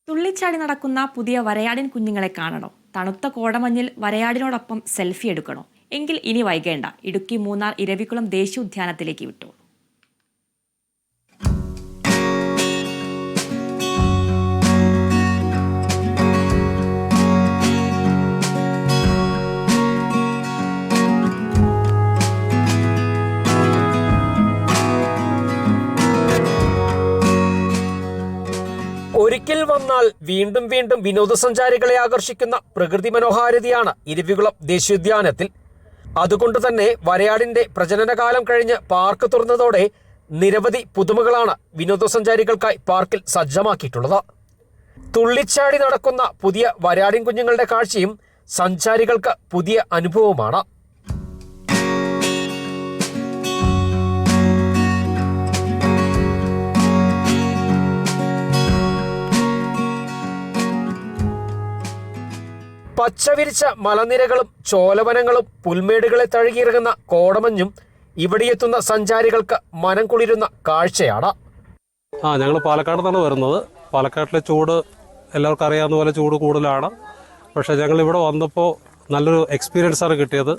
തുള്ളിച്ചാടി നടക്കുന്ന പുതിയ വരയാടിൻ കുഞ്ഞുങ്ങളെ കാണണോ? തണുത്ത കോടമഞ്ഞിൽ വരയാടിനോടൊപ്പം സെൽഫി എടുക്കണോ? എങ്കിൽ ഇനി വൈകേണ്ട, ഇടുക്കി മൂന്നാർ ഇരവികുളം ദേശീയോദ്യാനത്തിലേക്ക് വിട്ടു. ഒരിക്കൽ വന്നാൽ വീണ്ടും വീണ്ടും വിനോദസഞ്ചാരികളെ ആകർഷിക്കുന്ന പ്രകൃതി മനോഹാരിതയാണ് ഇരവികുളം ദേശീയോദ്യാനത്തിൽ. അതുകൊണ്ട് തന്നെ വരയാടിന്റെ പ്രജനനകാലം കഴിഞ്ഞ് പാർക്ക് തുറന്നതോടെ നിരവധി പുതുമകളാണ് വിനോദസഞ്ചാരികൾക്കായി പാർക്കിൽ സജ്ജമാക്കിയിട്ടുള്ളത്. തുള്ളിച്ചാടി നടക്കുന്ന പുതിയ വരയാടിൻ കുഞ്ഞുങ്ങളുടെ കാഴ്ചയും സഞ്ചാരികൾക്ക് പുതിയ അനുഭവമാണ്. പച്ചവിരിച്ച മലനിരകളും ചോലവനങ്ങളും പുൽമേടുകളെ തഴുകിയിറങ്ങുന്ന കോടമഞ്ഞും ഇവിടെയെത്തുന്ന സഞ്ചാരികൾക്ക് മനം കുളിരുന്ന കാഴ്ചയാണ്. ഞങ്ങൾ പാലക്കാട് നിന്നാണ് വരുന്നത്. പാലക്കാട്ടിലെ ചൂട് എല്ലാവർക്കും അറിയാവുന്ന പോലെ ചൂട് കൂടുതലാണ്. പക്ഷേ ഞങ്ങൾ ഇവിടെ വന്നപ്പോൾ നല്ലൊരു എക്സ്പീരിയൻസാണ് കിട്ടിയത്.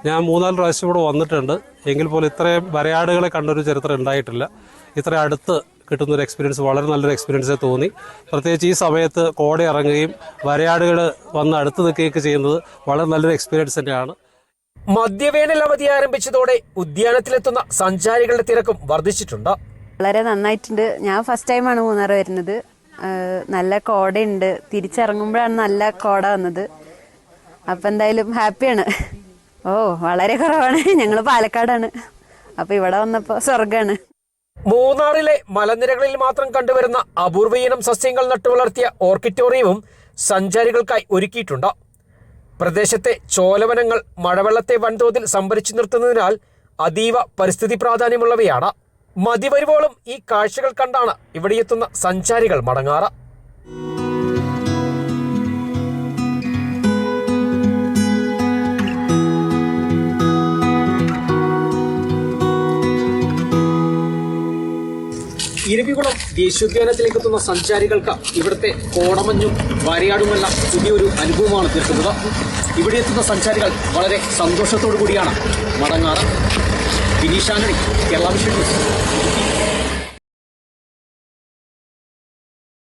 ഞാൻ 3-4 പ്രാവശ്യം ഇവിടെ വന്നിട്ടുണ്ട്. എങ്കിൽ പോലും ഇത്രയും വരയാടുകളെ കണ്ടൊരു ചരിത്രം ഉണ്ടായിട്ടില്ല. ഇത്ര അടുത്ത് കിട്ടുന്നൊരു എക്സ്പീരിയൻസ് വളരെ നല്ലൊരു എക്സ്പീരിയൻസ് തോന്നി. പ്രത്യേകിച്ച് ഈ സമയത്ത് കോട ഇറങ്ങുകയും വരയാടുകൾ വന്ന് അടുത്ത് നിൽക്കുകയൊക്കെ ചെയ്യുന്നത് വളരെ നല്ലൊരു എക്സ്പീരിയൻസ് തന്നെയാണ്. മധ്യവേനൽ അവധി ആരംഭിച്ചതോടെ ഉദ്യാനത്തിലെത്തുന്ന സഞ്ചാരികളുടെ തിരക്കും വർദ്ധിച്ചിട്ടുണ്ട്. വളരെ നന്നായിട്ടുണ്ട്. ഞാൻ ഫസ്റ്റ് ടൈമാണ് മൂന്നാർ വരുന്നത്. നല്ല കോടയുണ്ട്. തിരിച്ചിറങ്ങുമ്പോഴാണ് നല്ല കോട വന്നത്. അപ്പം എന്തായാലും ഹാപ്പിയാണ്. വളരെ കുറവാണ്. ഞങ്ങൾ പാലക്കാടാണ്. അപ്പോൾ ഇവിടെ വന്നപ്പോൾ സ്വർഗ്ഗമാണ്. മൂന്നാറിലെ മലനിരകളിൽ മാത്രം കണ്ടുവരുന്ന അപൂർവയിനം സസ്യങ്ങൾ നട്ടുവളർത്തിയ ഓർക്കിറ്റോറിയവും സഞ്ചാരികൾക്കായി ഒരുക്കിയിട്ടുണ്ട്. പ്രദേശത്തെ ചോലവനങ്ങൾ മഴവെള്ളത്തെ വൻതോതിൽ സംഭരിച്ചു നിർത്തുന്നതിനാൽ അതീവ പരിസ്ഥിതി പ്രാധാന്യമുള്ളവയാണ്. മതിവരുവോളം ഈ കാഴ്ചകൾ കണ്ടാണ് ഇവിടെയെത്തുന്ന സഞ്ചാരികൾ മടങ്ങാറ്. ഇരവികുളം ദേശീയോദ്യാനത്തിലേക്ക് എത്തുന്ന സഞ്ചാരികൾക്ക് ഇവിടുത്തെ കോടമഞ്ഞും വരയാടുമെല്ലാം പുതിയൊരു അനുഭവമാണ് തീർക്കുന്നത്. ഇവിടെ എത്തുന്ന സഞ്ചാരികൾ വളരെ സന്തോഷത്തോടു കൂടിയാണ് മടങ്ങാറ്. Vineesh Antony, Kerala Vision news.